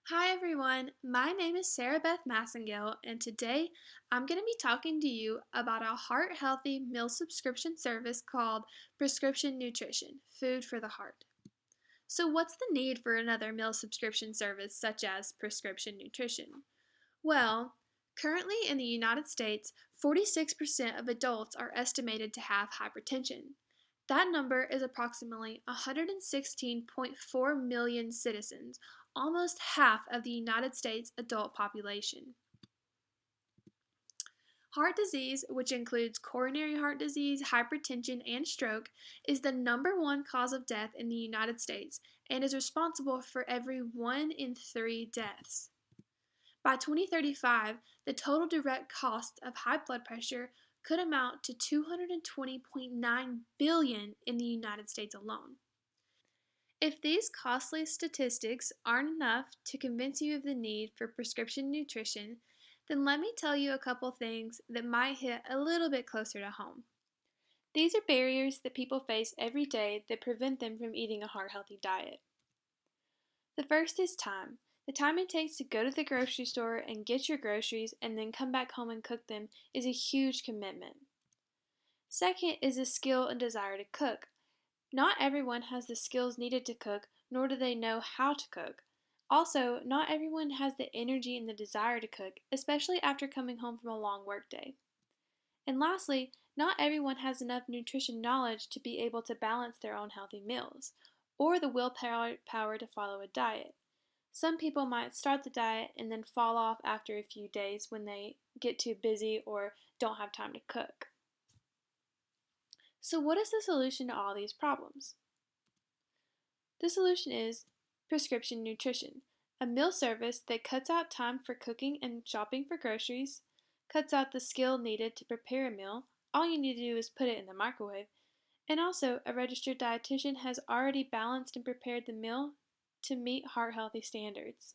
Hi everyone, my name is Sarah Beth Massengale, and today I'm going to be talking to you about a heart healthy meal subscription service called Prescription Nutrition Food for the Heart. So, what's the need for another meal subscription service such as Prescription Nutrition? Well, currently in the United States, 46% of adults are estimated to have hypertension. That number is approximately 116.4 million citizens, almost half of the United States adult population. Heart disease, which includes coronary heart disease, hypertension, and stroke, is the number one cause of death in the United States and is responsible for every 1 in 3 deaths. By 2035, the total direct cost of high blood pressure could amount to 220.9 billion in the United States alone. If these costly statistics aren't enough to convince you of the need for prescription nutrition, then let me tell you a couple things that might hit a little bit closer to home. These are barriers that people face every day that prevent them from eating a heart-healthy diet. The first is time. The time it takes to go to the grocery store and get your groceries and then come back home and cook them is a huge commitment. Second is the skill and desire to cook. Not everyone has the skills needed to cook, nor do they know how to cook. Also, not everyone has the energy and the desire to cook, especially after coming home from a long workday. And lastly, not everyone has enough nutrition knowledge to be able to balance their own healthy meals, or the willpower to follow a diet. Some people might start the diet and then fall off after a few days when they get too busy or don't have time to cook. So, what is the solution to all these problems? The solution is prescription nutrition, a meal service that cuts out time for cooking and shopping for groceries, cuts out the skill needed to prepare a meal. All you need to do is put it in the microwave. And also, a registered dietitian has already balanced and prepared the meal to meet heart healthy standards.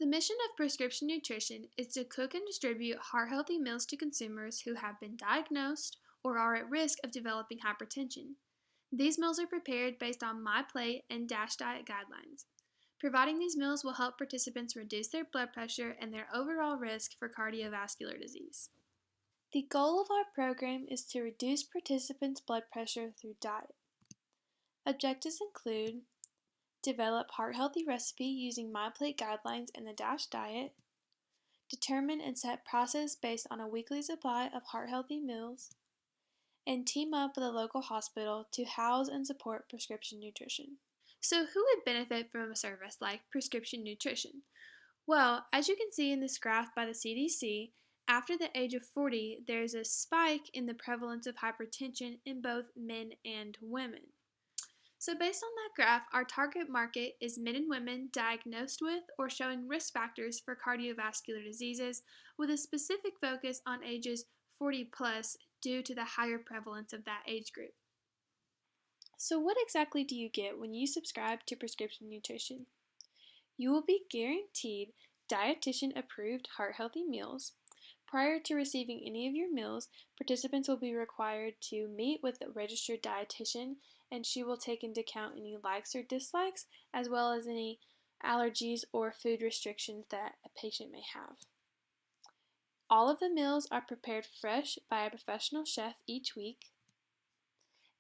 The mission of prescription nutrition is to cook and distribute heart healthy meals to consumers who have been diagnosed or are at risk of developing hypertension. These meals are prepared based on MyPlate and DASH diet guidelines. Providing these meals will help participants reduce their blood pressure and their overall risk for cardiovascular disease. The goal of our program is to reduce participants' blood pressure through diet. Objectives include develop heart-healthy recipe using MyPlate guidelines and the DASH diet, determine and set process based on a weekly supply of heart-healthy meals, and team up with a local hospital to house and support prescription nutrition. So who would benefit from a service like prescription nutrition? Well, as you can see in this graph by the CDC, after the age of 40, there's a spike in the prevalence of hypertension in both men and women. So based on that graph, our target market is men and women diagnosed with or showing risk factors for cardiovascular diseases with a specific focus on ages 40 plus due to the higher prevalence of that age group. So what exactly do you get when you subscribe to prescription nutrition? You will be guaranteed dietitian approved heart healthy meals. Prior to receiving any of your meals, participants will be required to meet with a registered dietitian, and she will take into account any likes or dislikes as well as any allergies or food restrictions that a patient may have. All of the meals are prepared fresh by a professional chef each week,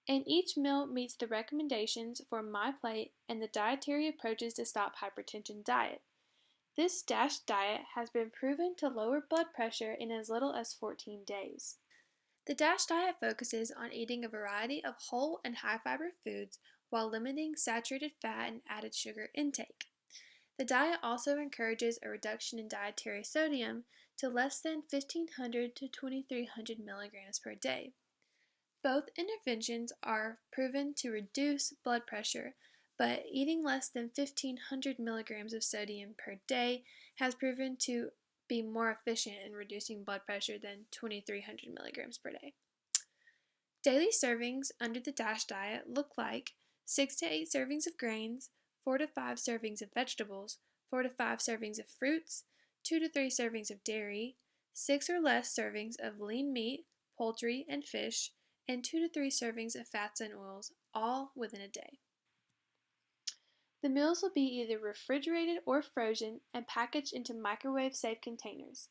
and each meal meets the recommendations for MyPlate and the dietary approaches to stop hypertension diet. This DASH diet has been proven to lower blood pressure in as little as 14 days. The DASH diet focuses on eating a variety of whole and high fiber foods while limiting saturated fat and added sugar intake. The diet also encourages a reduction in dietary sodium to less than 1,500 to 2,300 milligrams per day. Both interventions are proven to reduce blood pressure, but eating less than 1,500 milligrams of sodium per day has proven to be more efficient in reducing blood pressure than 2,300 milligrams per day. Daily servings under the DASH diet look like 6 to 8 servings of grains, 4 to 5 servings of vegetables, 4 to 5 servings of fruits, 2 to 3 servings of dairy, 6 or less servings of lean meat, poultry, and fish, and 2 to 3 servings of fats and oils, all within a day. The meals will be either refrigerated or frozen and packaged into microwave-safe containers.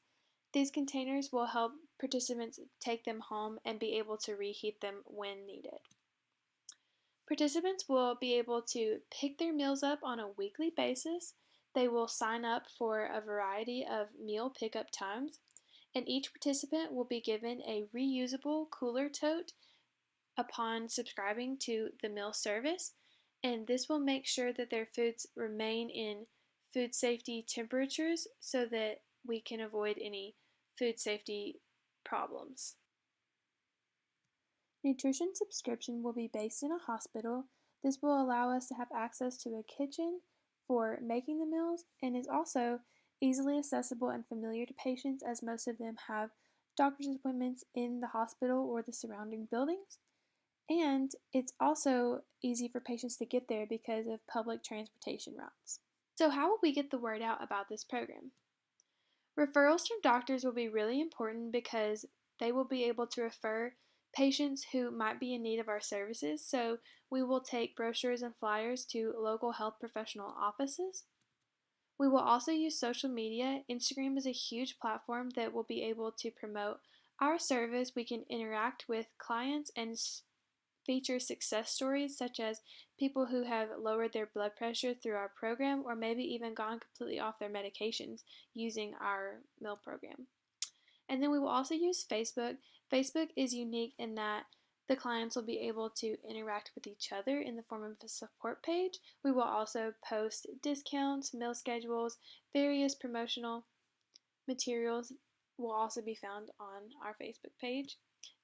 These containers will help participants take them home and be able to reheat them when needed. Participants will be able to pick their meals up on a weekly basis. They will sign up for a variety of meal pickup times, and each participant will be given a reusable cooler tote upon subscribing to the meal service, and this will make sure that their foods remain in food safety temperatures so that we can avoid any food safety problems. Nutrition subscription will be based in a hospital. This will allow us to have access to a kitchen for making the meals and is also easily accessible and familiar to patients as most of them have doctor's appointments in the hospital or the surrounding buildings. And it's also easy for patients to get there because of public transportation routes. So how will we get the word out about this program? Referrals from doctors will be really important because they will be able to refer patients who might be in need of our services. So we will take brochures and flyers to local health professional offices. We will also use social media. Instagram is a huge platform that will be able to promote our service. We can interact with clients and feature success stories such as people who have lowered their blood pressure through our program or maybe even gone completely off their medications using our meal program. And then we will also use Facebook. Facebook is unique in that the clients will be able to interact with each other in the form of a support page. We will also post discounts, meal schedules, various promotional materials will also be found on our Facebook page.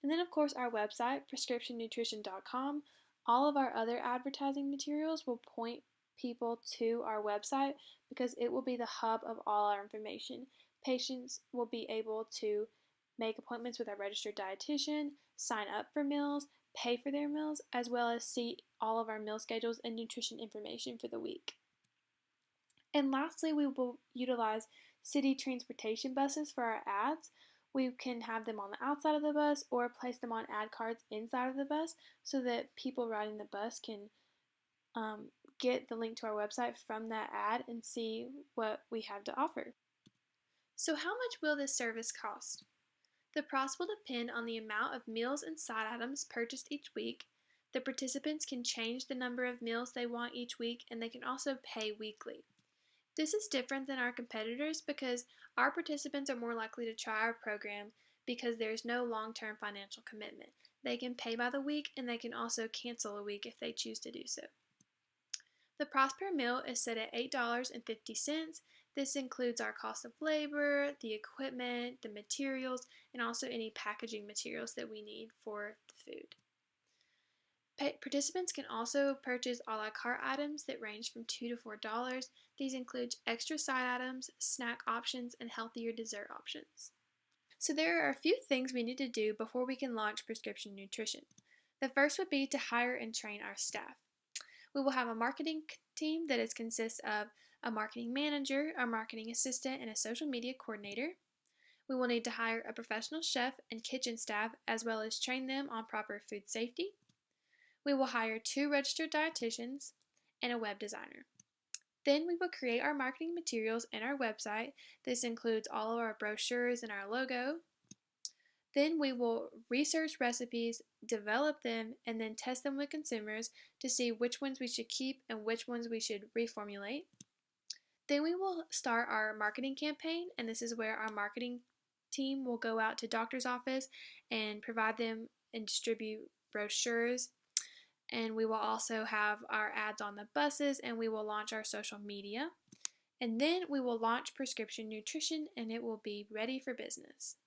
And then, of course, our website, prescriptionnutrition.com. All of our other advertising materials will point people to our website because it will be the hub of all our information. Patients will be able to make appointments with our registered dietitian, sign up for meals, pay for their meals, as well as see all of our meal schedules and nutrition information for the week. And lastly, we will utilize city transportation buses for our ads. We can have them on the outside of the bus or place them on ad cards inside of the bus so that people riding the bus can get the link to our website from that ad and see what we have to offer. So how much will this service cost? The price will depend on the amount of meals and side items purchased each week. The participants can change the number of meals they want each week, and they can also pay weekly. This is different than our competitors because our participants are more likely to try our program because there's no long-term financial commitment. They can pay by the week and they can also cancel a week if they choose to do so. The price per meal is set at $8.50. This includes our cost of labor, the equipment, the materials, and also any packaging materials that we need for the food. Participants can also purchase a la carte items that range from $2 to $4. These include extra side items, snack options, and healthier dessert options. So there are a few things we need to do before we can launch prescription nutrition. The first would be to hire and train our staff. We will have a marketing team that consists of a marketing manager, a marketing assistant, and a social media coordinator. We will need to hire a professional chef and kitchen staff as well as train them on proper food safety. We will hire 2 registered dietitians and a web designer. Then we will create our marketing materials and our website. This includes all of our brochures and our logo. Then we will research recipes, develop them, and then test them with consumers to see which ones we should keep and which ones we should reformulate. Then we will start our marketing campaign, and this is where our marketing team will go out to doctor's office and provide them and distribute brochures. And we will also have our ads on the buses, and we will launch our social media. And then we will launch prescription nutrition, and it will be ready for business.